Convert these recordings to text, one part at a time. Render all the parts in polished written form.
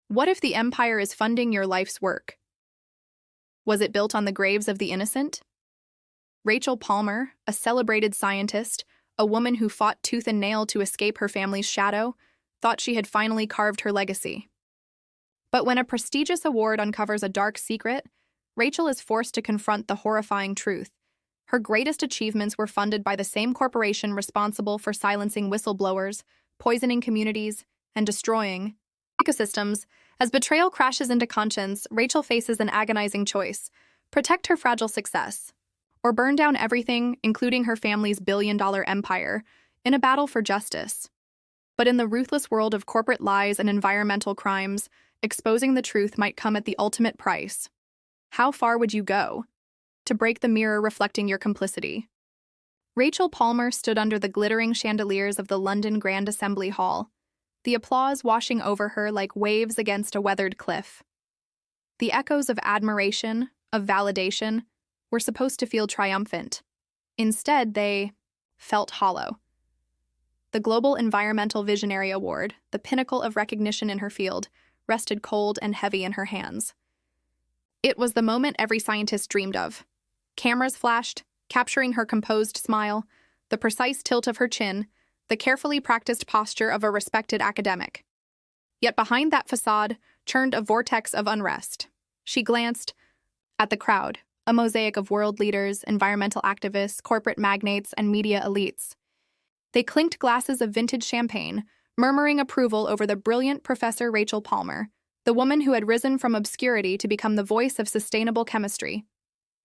What if the empire is funding your life's work? Was it built on the graves of the innocent? Rachel Palmer, a celebrated scientist, a woman who fought tooth and nail to escape her family's shadow, thought she had finally carved her legacy. But when a prestigious award uncovers a dark secret, Rachel is forced to confront the horrifying truth. Her greatest achievements were funded by the same corporation responsible for silencing whistleblowers, poisoning communities, and destroying ecosystems. As betrayal crashes into conscience, Rachel faces an agonizing choice: protect her fragile success, or burn down everything, including her family's billion-dollar empire, in a battle for justice. But in the ruthless world of corporate lies and environmental crimes, exposing the truth might come at the ultimate price. How far would you go to break the mirror reflecting your complicity? Rachel Palmer stood under the glittering chandeliers of the London Grand Assembly Hall, the applause washing over her like waves against a weathered cliff. The echoes of admiration, of validation, were supposed to feel triumphant. Instead, they felt hollow. The Global Environmental Visionary Award, the pinnacle of recognition in her field, rested cold and heavy in her hands. It was the moment every scientist dreamed of. Cameras flashed, capturing her composed smile, the precise tilt of her chin, the carefully practiced posture of a respected academic. Yet behind that facade churned a vortex of unrest. She glanced at the crowd, a mosaic of world leaders, environmental activists, corporate magnates, and media elites. They clinked glasses of vintage champagne, murmuring approval over the brilliant Professor Rachel Palmer, the woman who had risen from obscurity to become the voice of sustainable chemistry,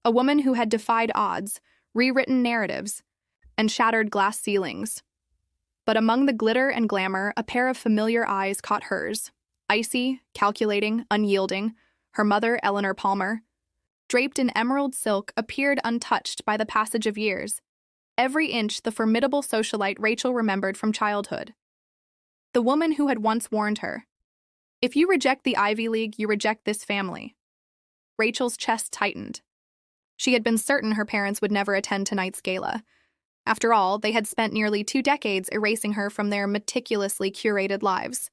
a woman who had defied odds, rewritten narratives, and shattered glass ceilings. But among the glitter and glamour, a pair of familiar eyes caught hers. Icy, calculating, unyielding, her mother, Eleanor Palmer, draped in emerald silk, appeared untouched by the passage of years. Every inch the formidable socialite Rachel remembered from childhood. The woman who had once warned her, "If you reject the Ivy League, you reject this family." Rachel's chest tightened. She had been certain her parents would never attend tonight's gala. After all, they had spent nearly 2 decades erasing her from their meticulously curated lives.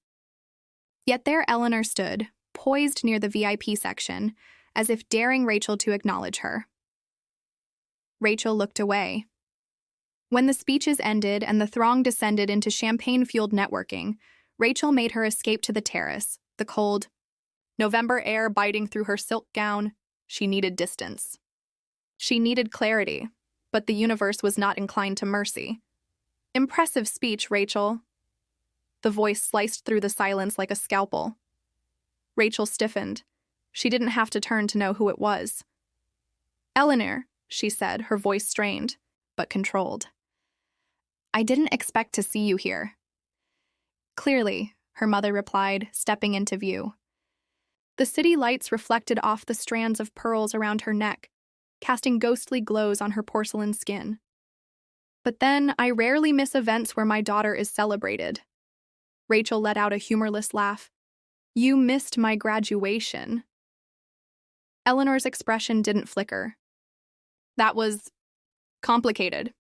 Yet there Eleanor stood, poised near the VIP section, as if daring Rachel to acknowledge her. Rachel looked away. When the speeches ended and the throng descended into champagne-fueled networking, Rachel made her escape to the terrace, the cold November air biting through her silk gown. She needed distance. She needed clarity, but the universe was not inclined to mercy. "Impressive speech, Rachel." The voice sliced through the silence like a scalpel. Rachel stiffened. She didn't have to turn to know who it was. "Eleanor," she said, her voice strained, but controlled. "I didn't expect to see you here." "Clearly," her mother replied, stepping into view. The city lights reflected off the strands of pearls around her neck, casting ghostly glows on her porcelain skin. "But then, I rarely miss events where my daughter is celebrated." Rachel let out a humorless laugh. "You missed my graduation." Eleanor's expression didn't flicker. "That was complicated."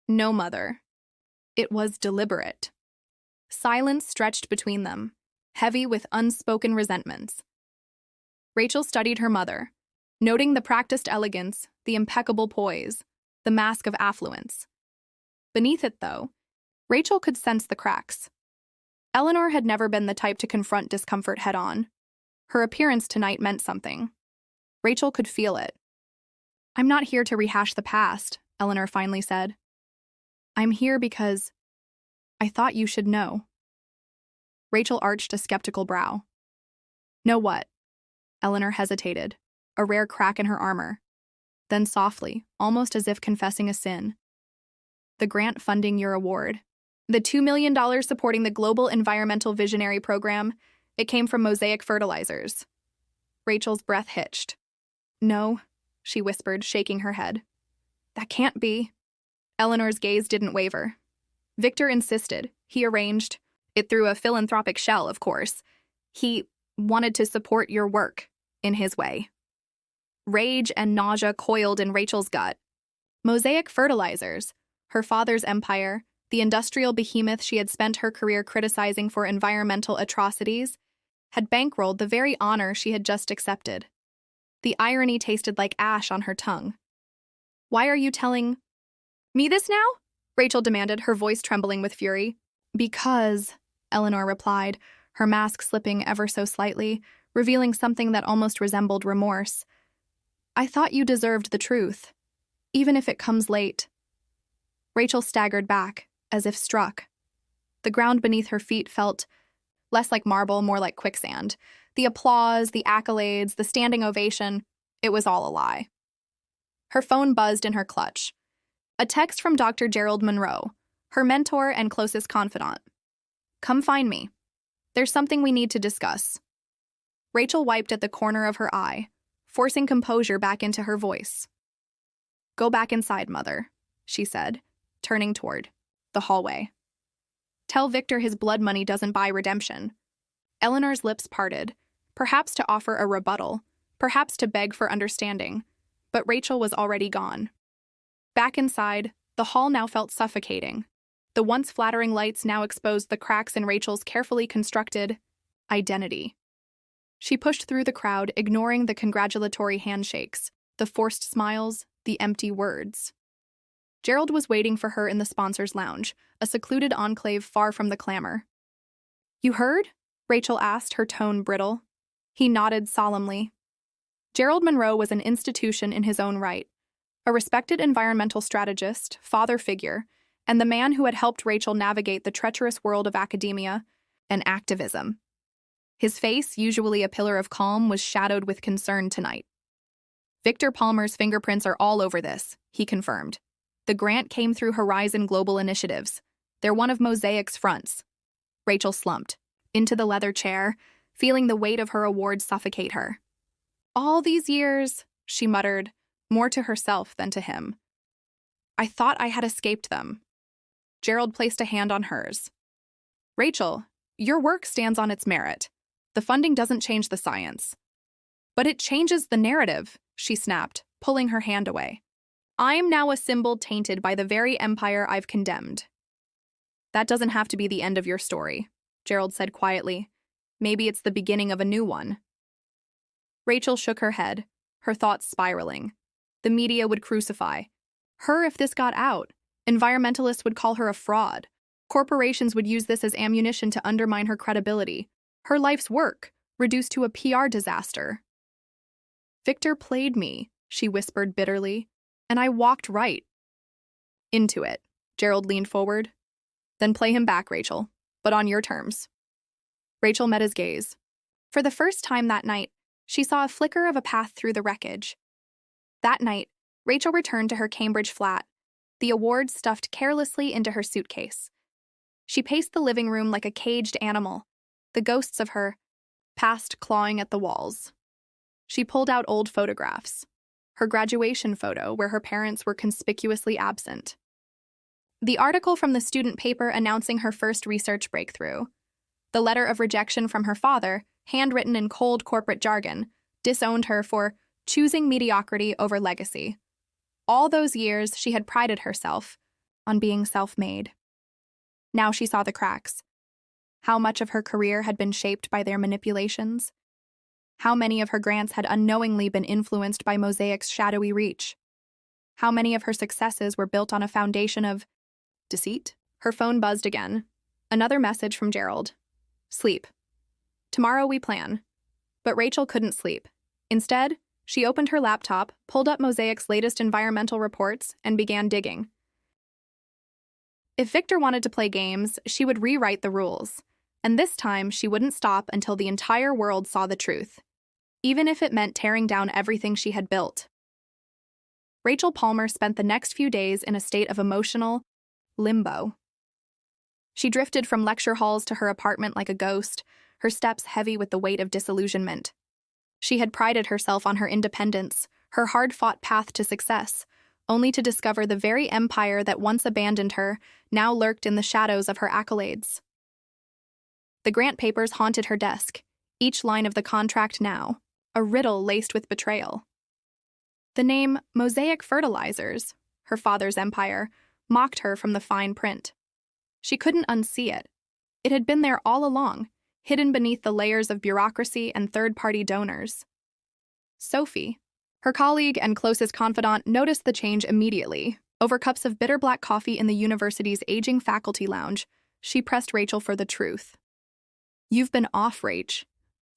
"No, Mother. It was deliberate." Silence stretched between them, heavy with unspoken resentments. Rachel studied her mother, noting the practiced elegance, the impeccable poise, the mask of affluence. Beneath it, though, Rachel could sense the cracks. Eleanor had never been the type to confront discomfort head-on. Her appearance tonight meant something. Rachel could feel it. "I'm not here to rehash the past," Eleanor finally said. "I'm here because I thought you should know." Rachel arched a skeptical brow. "Know what?" Eleanor hesitated, a rare crack in her armor. Then softly, almost as if confessing a sin, "The grant funding your award. The $2 million supporting the Global Environmental Visionary Program. It came from Mosaic Fertilizers." Rachel's breath hitched. "No," she whispered, shaking her head. "That can't be." Eleanor's gaze didn't waver. "Victor insisted. He arranged it through a philanthropic shell, of course. He wanted to support your work in his way." Rage and nausea coiled in Rachel's gut. Mosaic Fertilizers, her father's empire, the industrial behemoth she had spent her career criticizing for environmental atrocities, had bankrolled the very honor she had just accepted. The irony tasted like ash on her tongue. "Why are you telling me this now?" Rachel demanded, her voice trembling with fury. "Because," Eleanor replied, her mask slipping ever so slightly, revealing something that almost resembled remorse. "I thought you deserved the truth, even if it comes late." Rachel staggered back, as if struck. The ground beneath her feet felt less like marble, more like quicksand. The applause, the accolades, the standing ovation, it was all a lie. Her phone buzzed in her clutch. A text from Dr. Gerald Monroe, her mentor and closest confidant. "Come find me. There's something we need to discuss." Rachel wiped at the corner of her eye, forcing composure back into her voice. "Go back inside, Mother," she said, turning toward the hallway. "Tell Victor his blood money doesn't buy redemption." Eleanor's lips parted, perhaps to offer a rebuttal, perhaps to beg for understanding, but Rachel was already gone. Back inside, the hall now felt suffocating. The once flattering lights now exposed the cracks in Rachel's carefully constructed identity. She pushed through the crowd, ignoring the congratulatory handshakes, the forced smiles, the empty words. Gerald was waiting for her in the sponsors' lounge, a secluded enclave far from the clamor. "You heard?" Rachel asked, her tone brittle. He nodded solemnly. Gerald Monroe was an institution in his own right, a respected environmental strategist, father figure, and the man who had helped Rachel navigate the treacherous world of academia and activism. His face, usually a pillar of calm, was shadowed with concern tonight. "Victor Palmer's fingerprints are all over this," he confirmed. "The grant came through Horizon Global Initiatives. They're one of Mosaic's fronts." Rachel slumped into the leather chair, feeling the weight of her award suffocate her. "All these years," she muttered, more to herself than to him. "I thought I had escaped them." Gerald placed a hand on hers. "Rachel, your work stands on its merit. The funding doesn't change the science." "But it changes the narrative," she snapped, pulling her hand away. "I am now a symbol tainted by the very empire I've condemned." "That doesn't have to be the end of your story," Gerald said quietly. "Maybe it's the beginning of a new one." Rachel shook her head, her thoughts spiraling. The media would crucify her if this got out. Environmentalists would call her a fraud. Corporations would use this as ammunition to undermine her credibility. Her life's work, reduced to a PR disaster. "Victor played me," she whispered bitterly, "and I walked right into it." Gerald leaned forward. "Then play him back, Rachel, but on your terms." Rachel met his gaze. For the first time that night, she saw a flicker of a path through the wreckage. That night, Rachel returned to her Cambridge flat, the awards stuffed carelessly into her suitcase. She paced the living room like a caged animal, the ghosts of her past clawing at the walls. She pulled out old photographs, her graduation photo where her parents were conspicuously absent, the article from the student paper announcing her first research breakthrough, the letter of rejection from her father, handwritten in cold corporate jargon, disowned her for choosing mediocrity over legacy. All those years, she had prided herself on being self-made. Now she saw the cracks. How much of her career had been shaped by their manipulations? How many of her grants had unknowingly been influenced by Mosaic's shadowy reach? How many of her successes were built on a foundation of deceit? Her phone buzzed again. Another message from Gerald. "Sleep. Tomorrow we plan." But Rachel couldn't sleep. Instead, she opened her laptop, pulled up Mosaic's latest environmental reports, and began digging. If Victor wanted to play games, she would rewrite the rules. And this time, she wouldn't stop until the entire world saw the truth, even if it meant tearing down everything she had built. Rachel Palmer spent the next few days in a state of emotional limbo. She drifted from lecture halls to her apartment like a ghost, her steps heavy with the weight of disillusionment. She had prided herself on her independence, her hard-fought path to success, only to discover the very empire that once abandoned her now lurked in the shadows of her accolades. The grant papers haunted her desk, each line of the contract now a riddle laced with betrayal. The name Mosaic Fertilizers, her father's empire, mocked her from the fine print. She couldn't unsee it. It had been there all along, hidden beneath the layers of bureaucracy and third-party donors. Sophie, her colleague and closest confidant, noticed the change immediately. Over cups of bitter black coffee in the university's aging faculty lounge, she pressed Rachel for the truth. "You've been off, Rach.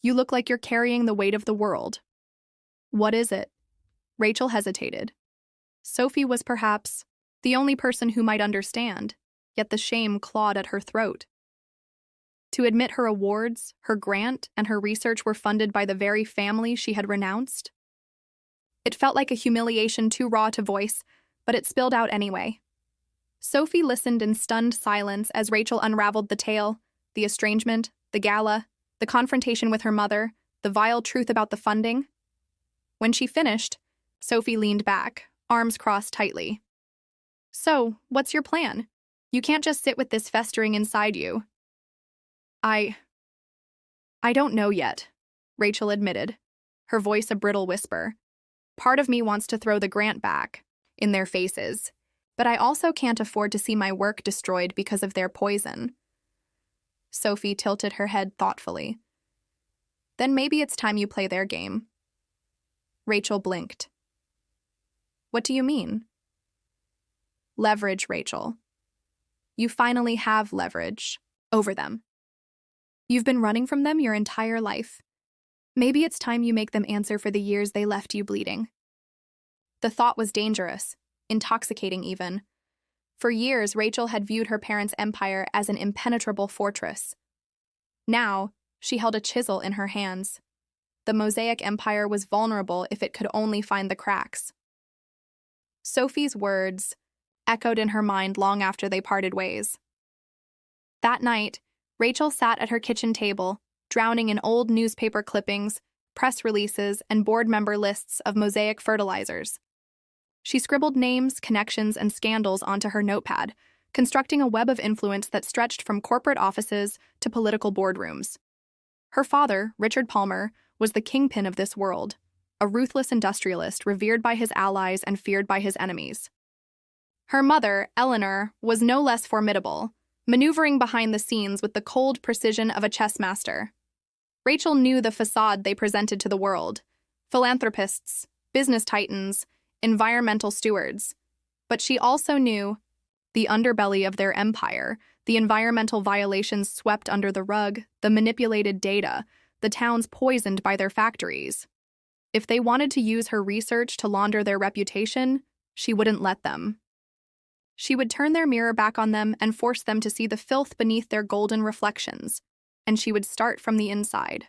You look like you're carrying the weight of the world." "What is it?" Rachel hesitated. Sophie was perhaps the only person who might understand, yet the shame clawed at her throat. To admit her awards, her grant, and her research were funded by the very family she had renounced? It felt like a humiliation too raw to voice, but it spilled out anyway. Sophie listened in stunned silence as Rachel unraveled the tale, the estrangement, the gala, the confrontation with her mother, the vile truth about the funding. When she finished, Sophie leaned back, arms crossed tightly. "So, what's your plan? You can't just sit with this festering inside you." I don't know yet," Rachel admitted, her voice a brittle whisper. "Part of me wants to throw the grant back in their faces, but I also can't afford to see my work destroyed because of their poison." Sophie tilted her head thoughtfully. "Then maybe it's time you play their game." Rachel blinked. "What do you mean?" "Leverage, Rachel. You finally have leverage over them. You've been running from them your entire life. Maybe it's time you make them answer for the years they left you bleeding." The thought was dangerous, intoxicating even. For years, Rachel had viewed her parents' empire as an impenetrable fortress. Now, she held a chisel in her hands. The Mosaic Empire was vulnerable if it could only find the cracks. Sophie's words echoed in her mind long after they parted ways. That night, Rachel sat at her kitchen table, drowning in old newspaper clippings, press releases, and board member lists of Mosaic fertilizers. She scribbled names, connections, and scandals onto her notepad, constructing a web of influence that stretched from corporate offices to political boardrooms. Her father, Richard Palmer, was the kingpin of this world, a ruthless industrialist revered by his allies and feared by his enemies. Her mother, Eleanor, was no less formidable, maneuvering behind the scenes with the cold precision of a chess master. Rachel knew the facade they presented to the world: philanthropists, business titans, environmental stewards. But she also knew the underbelly of their empire, the environmental violations swept under the rug, the manipulated data, the towns poisoned by their factories. If they wanted to use her research to launder their reputation, she wouldn't let them. She would turn their mirror back on them and force them to see the filth beneath their golden reflections, and she would start from the inside.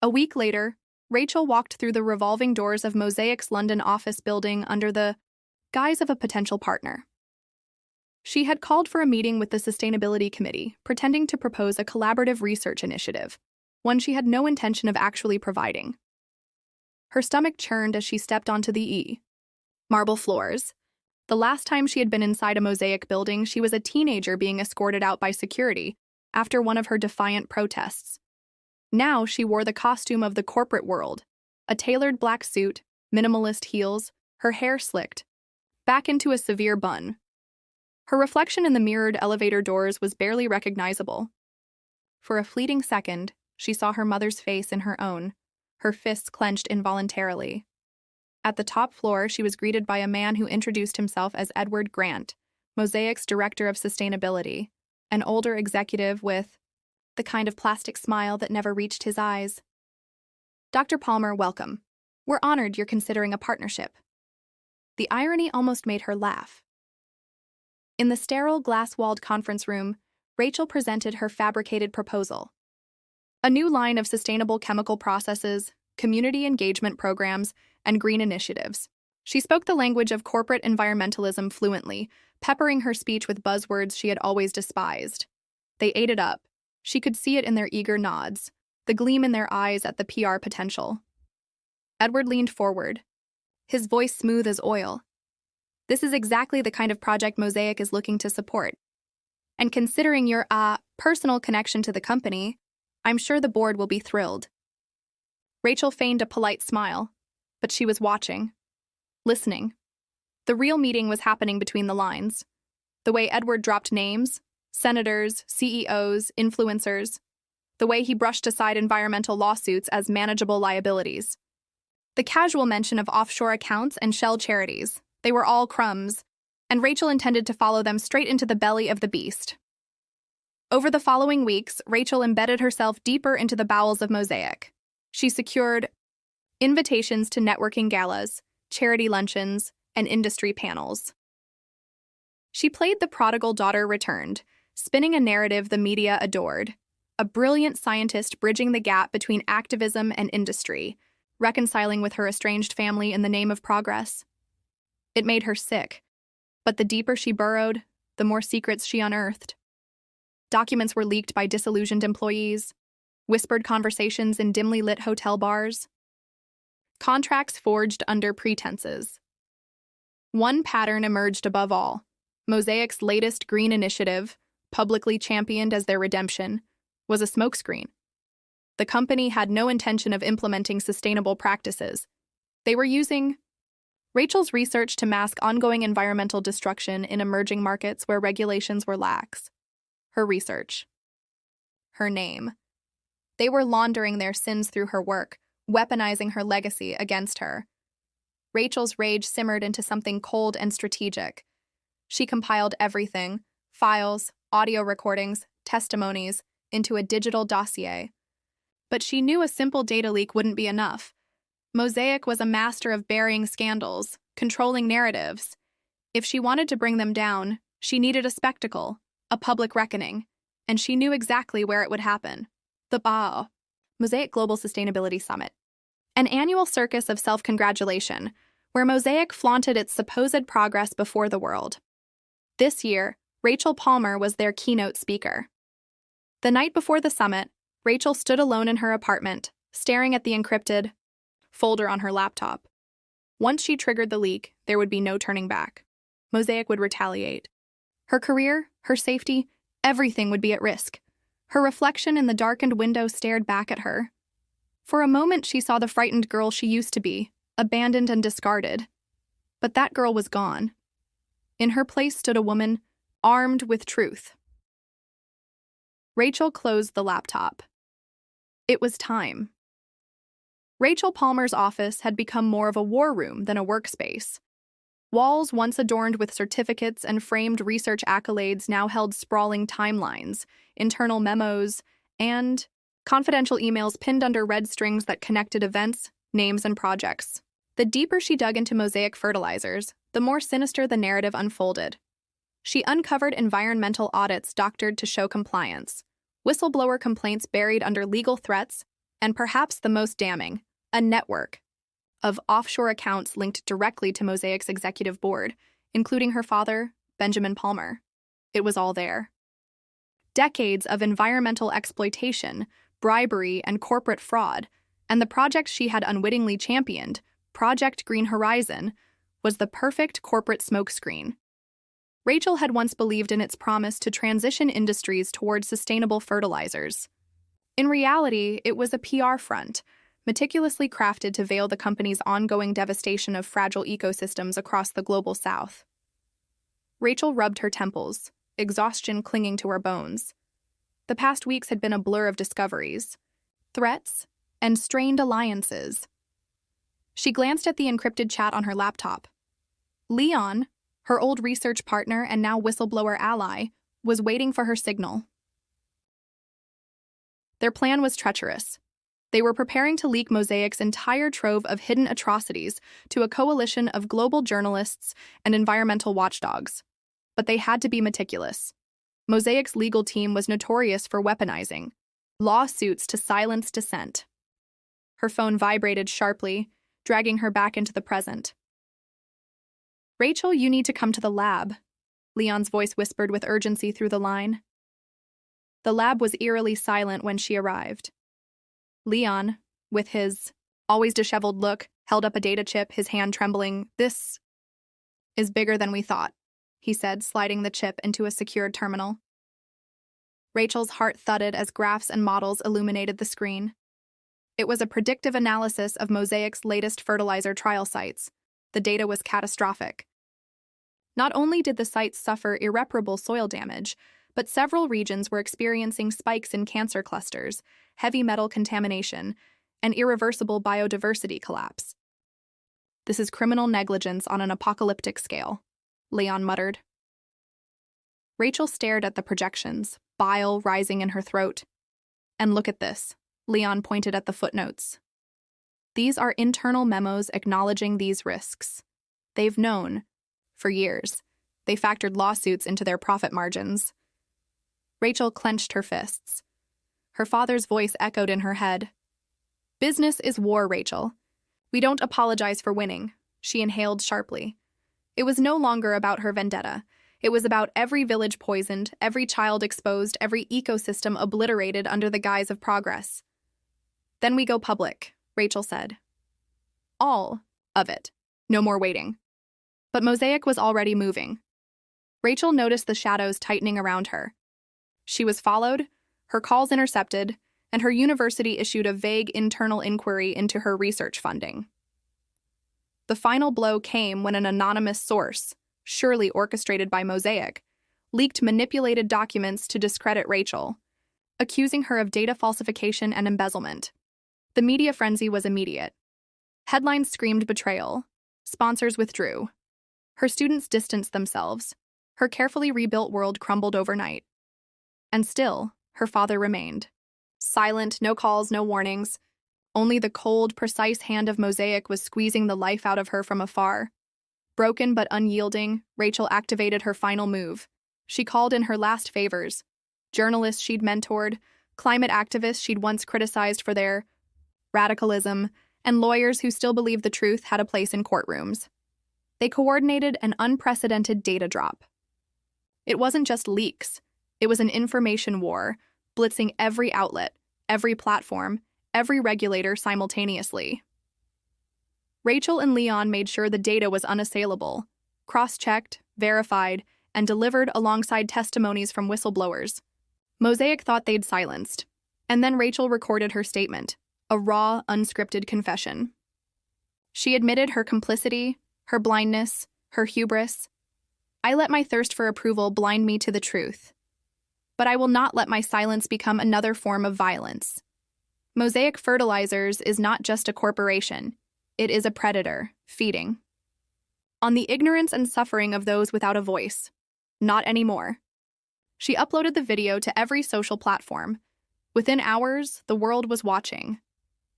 A week later, Rachel walked through the revolving doors of Mosaic's London office building under the guise of a potential partner. She had called for a meeting with the Sustainability Committee, pretending to propose a collaborative research initiative, one she had no intention of actually providing. Her stomach churned as she stepped onto the marble floors. The last time she had been inside a Mosaic building, she was a teenager being escorted out by security after one of her defiant protests. Now she wore the costume of the corporate world, a tailored black suit, minimalist heels, her hair slicked back into a severe bun. Her reflection in the mirrored elevator doors was barely recognizable. For a fleeting second, she saw her mother's face in her own, her fists clenched involuntarily. At the top floor, she was greeted by a man who introduced himself as Edward Grant, Mosaic's Director of Sustainability, an older executive with the kind of plastic smile that never reached his eyes. "Dr. Palmer, welcome. We're honored you're considering a partnership." The irony almost made her laugh. In the sterile, glass-walled conference room, Rachel presented her fabricated proposal. A new line of sustainable chemical processes, community engagement programs, and green initiatives. She spoke the language of corporate environmentalism fluently, peppering her speech with buzzwords she had always despised. They ate it up. She could see it in their eager nods, the gleam in their eyes at the PR potential. Edward leaned forward, his voice smooth as oil. "This is exactly the kind of project Mosaic is looking to support. And considering your, personal connection to the company, I'm sure the board will be thrilled." Rachel feigned a polite smile, but she was watching, listening. The real meeting was happening between the lines. The way Edward dropped names, Senators, CEOs, influencers. The way he brushed aside environmental lawsuits as manageable liabilities. The casual mention of offshore accounts and shell charities. They were all crumbs, and Rachel intended to follow them straight into the belly of the beast. Over the following weeks, Rachel embedded herself deeper into the bowels of Mosaic. She secured invitations to networking galas, charity luncheons, and industry panels. She played the prodigal daughter returned, spinning a narrative the media adored, a brilliant scientist bridging the gap between activism and industry, reconciling with her estranged family in the name of progress. It made her sick, but the deeper she burrowed, the more secrets she unearthed. Documents were leaked by disillusioned employees, whispered conversations in dimly lit hotel bars, contracts forged under pretenses. One pattern emerged above all. Mosaic's latest green initiative, publicly championed as their redemption, was a smokescreen. The company had no intention of implementing sustainable practices. They were using Rachel's research to mask ongoing environmental destruction in emerging markets where regulations were lax. Her research. Her name. They were laundering their sins through her work, weaponizing her legacy against her. Rachel's rage simmered into something cold and strategic. She compiled everything, files, audio recordings, testimonies, into a digital dossier. But she knew a simple data leak wouldn't be enough. Mosaic was a master of burying scandals, controlling narratives. If she wanted to bring them down, she needed a spectacle, a public reckoning, and she knew exactly where it would happen. The Mosaic Global Sustainability Summit. An annual circus of self-congratulation, where Mosaic flaunted its supposed progress before the world. This year, Rachel Palmer was their keynote speaker. The night before the summit, Rachel stood alone in her apartment, staring at the encrypted folder on her laptop. Once she triggered the leak, there would be no turning back. Mosaic would retaliate. Her career, her safety, everything would be at risk. Her reflection in the darkened window stared back at her. For a moment, she saw the frightened girl she used to be, abandoned and discarded. But that girl was gone. In her place stood a woman, armed with truth. Rachel closed the laptop. It was time. Rachel Palmer's office had become more of a war room than a workspace. Walls once adorned with certificates and framed research accolades now held sprawling timelines, internal memos, and confidential emails pinned under red strings that connected events, names, and projects. The deeper she dug into Mosaic fertilizers, the more sinister the narrative unfolded. She uncovered environmental audits doctored to show compliance, whistleblower complaints buried under legal threats, and perhaps the most damning, a network of offshore accounts linked directly to Mosaic's executive board, including her father, Benjamin Palmer. It was all there. Decades of environmental exploitation, bribery, and corporate fraud, and the project she had unwittingly championed, Project Green Horizon, was the perfect corporate smokescreen. Rachel had once believed in its promise to transition industries toward sustainable fertilizers. In reality, it was a PR front, meticulously crafted to veil the company's ongoing devastation of fragile ecosystems across the global south. Rachel rubbed her temples, exhaustion clinging to her bones. The past weeks had been a blur of discoveries, threats, and strained alliances. She glanced at the encrypted chat on her laptop. Leon, her old research partner and now whistleblower ally, was waiting for her signal. Their plan was treacherous. They were preparing to leak Mosaic's entire trove of hidden atrocities to a coalition of global journalists and environmental watchdogs. But they had to be meticulous. Mosaic's legal team was notorious for weaponizing lawsuits to silence dissent. Her phone vibrated sharply, dragging her back into the present. "Rachel, you need to come to the lab," Leon's voice whispered with urgency through the line. The lab was eerily silent when she arrived. Leon, with his always disheveled look, held up a data chip, his hand trembling. "This is bigger than we thought," he said, sliding the chip into a secured terminal. Rachel's heart thudded as graphs and models illuminated the screen. It was a predictive analysis of Mosaic's latest fertilizer trial sites. The data was catastrophic. Not only did the sites suffer irreparable soil damage, But several regions were experiencing spikes in cancer clusters, heavy metal contamination, and irreversible biodiversity collapse. "This is criminal negligence on an apocalyptic scale," Leon muttered. Rachel stared at the projections, bile rising in her throat. "And look at this," Leon pointed at the footnotes. "These are internal memos acknowledging these risks. They've known, for years. They factored lawsuits into their profit margins." Rachel clenched her fists. Her father's voice echoed in her head. "Business is war, Rachel. We don't apologize for winning," she inhaled sharply. It was no longer about her vendetta. It was about every village poisoned, every child exposed, every ecosystem obliterated under the guise of progress. "Then we go public," Rachel said. "All of it. No more waiting." But Mosaic was already moving. Rachel noticed the shadows tightening around her. She was followed, her calls intercepted, and her university issued a vague internal inquiry into her research funding. The final blow came when an anonymous source, surely orchestrated by Mosaic, leaked manipulated documents to discredit Rachel, accusing her of data falsification and embezzlement. The media frenzy was immediate. Headlines screamed betrayal. Sponsors withdrew. Her students distanced themselves. Her carefully rebuilt world crumbled overnight. And still, her father remained. Silent, no calls, no warnings. Only the cold, precise hand of Mosaic was squeezing the life out of her from afar. Broken but unyielding, Rachel activated her final move. She called in her last favors. Journalists she'd mentored, climate activists she'd once criticized for their radicalism, and lawyers who still believed the truth had a place in courtrooms. They coordinated an unprecedented data drop. It wasn't just leaks. It was an information war, blitzing every outlet, every platform, every regulator simultaneously. Rachel and Leon made sure the data was unassailable, cross-checked, verified, and delivered alongside testimonies from whistleblowers. Mosaic thought they'd silenced, and then Rachel recorded her statement, a raw, unscripted confession. She admitted her complicity, her blindness, her hubris. "I let my thirst for approval blind me to the truth. But I will not let my silence become another form of violence. Mosaic Fertilizers is not just a corporation. It is a predator, feeding on the ignorance and suffering of those without a voice. Not anymore." She uploaded the video to every social platform. Within hours, the world was watching.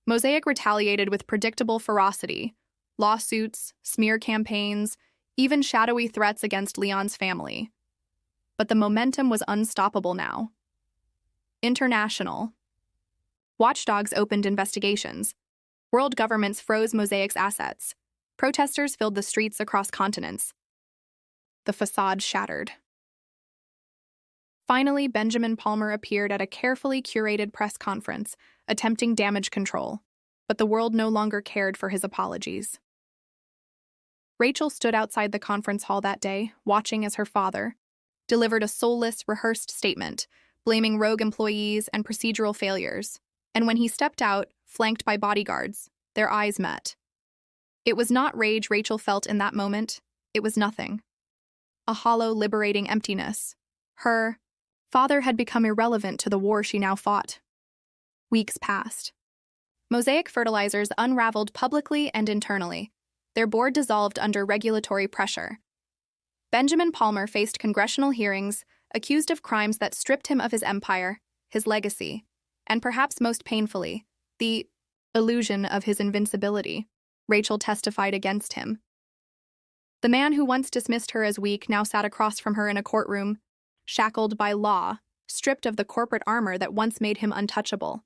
Mosaic retaliated with predictable ferocity: lawsuits, smear campaigns, even shadowy threats against Leon's family. But the momentum was unstoppable now. International. Watchdogs opened investigations. World governments froze Mosaic's assets. Protesters filled the streets across continents. The facade shattered. Finally, Benjamin Palmer appeared at a carefully curated press conference, attempting damage control, but the world no longer cared for his apologies. Rachel stood outside the conference hall that day, watching as her father delivered a soulless, rehearsed statement, blaming rogue employees and procedural failures. And when he stepped out, flanked by bodyguards, their eyes met. It was not rage Rachel felt in that moment. It was nothing. A hollow, liberating emptiness. Her father had become irrelevant to the war she now fought. Weeks passed. Mosaic Fertilizers unraveled publicly and internally. Their board dissolved under regulatory pressure. Benjamin Palmer faced congressional hearings, accused of crimes that stripped him of his empire, his legacy, and perhaps most painfully, the illusion of his invincibility. Rachel testified against him. The man who once dismissed her as weak now sat across from her in a courtroom, shackled by law, stripped of the corporate armor that once made him untouchable.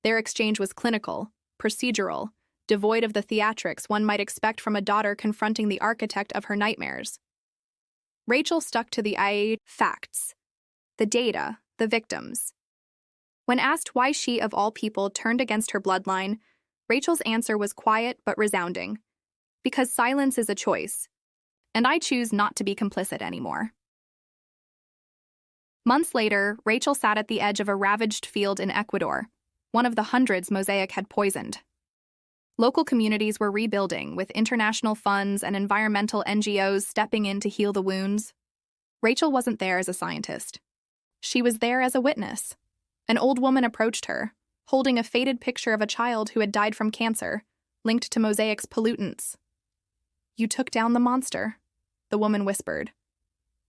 Their exchange was clinical, procedural, devoid of the theatrics one might expect from a daughter confronting the architect of her nightmares. Rachel stuck to the facts, the data, the victims. When asked why she, of all people, turned against her bloodline, Rachel's answer was quiet but resounding. Because silence is a choice, and I choose not to be complicit anymore. Months later, Rachel sat at the edge of a ravaged field in Ecuador, one of the hundreds Mosaic had poisoned. Local communities were rebuilding, with international funds and environmental NGOs stepping in to heal the wounds. Rachel wasn't there as a scientist. She was there as a witness. An old woman approached her, holding a faded picture of a child who had died from cancer, linked to Mosaic's pollutants. "You took down the monster," the woman whispered.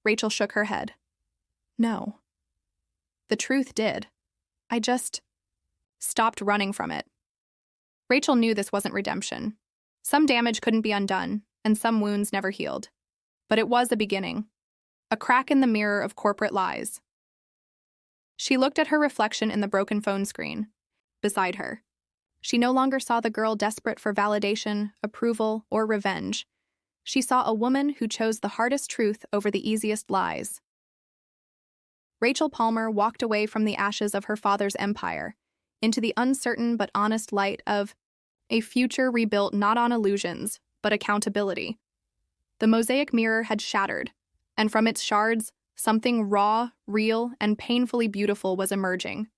Rachel shook her head. "No." "The truth did. I just stopped running from it." Rachel knew this wasn't redemption. Some damage couldn't be undone, and some wounds never healed. But it was a beginning. A crack in the mirror of corporate lies. She looked at her reflection in the broken phone screen. Beside her, she no longer saw the girl desperate for validation, approval, or revenge. She saw a woman who chose the hardest truth over the easiest lies. Rachel Palmer walked away from the ashes of her father's empire, into the uncertain but honest light of a future rebuilt not on illusions, but accountability. The mosaic mirror had shattered, and from its shards, something raw, real, and painfully beautiful was emerging.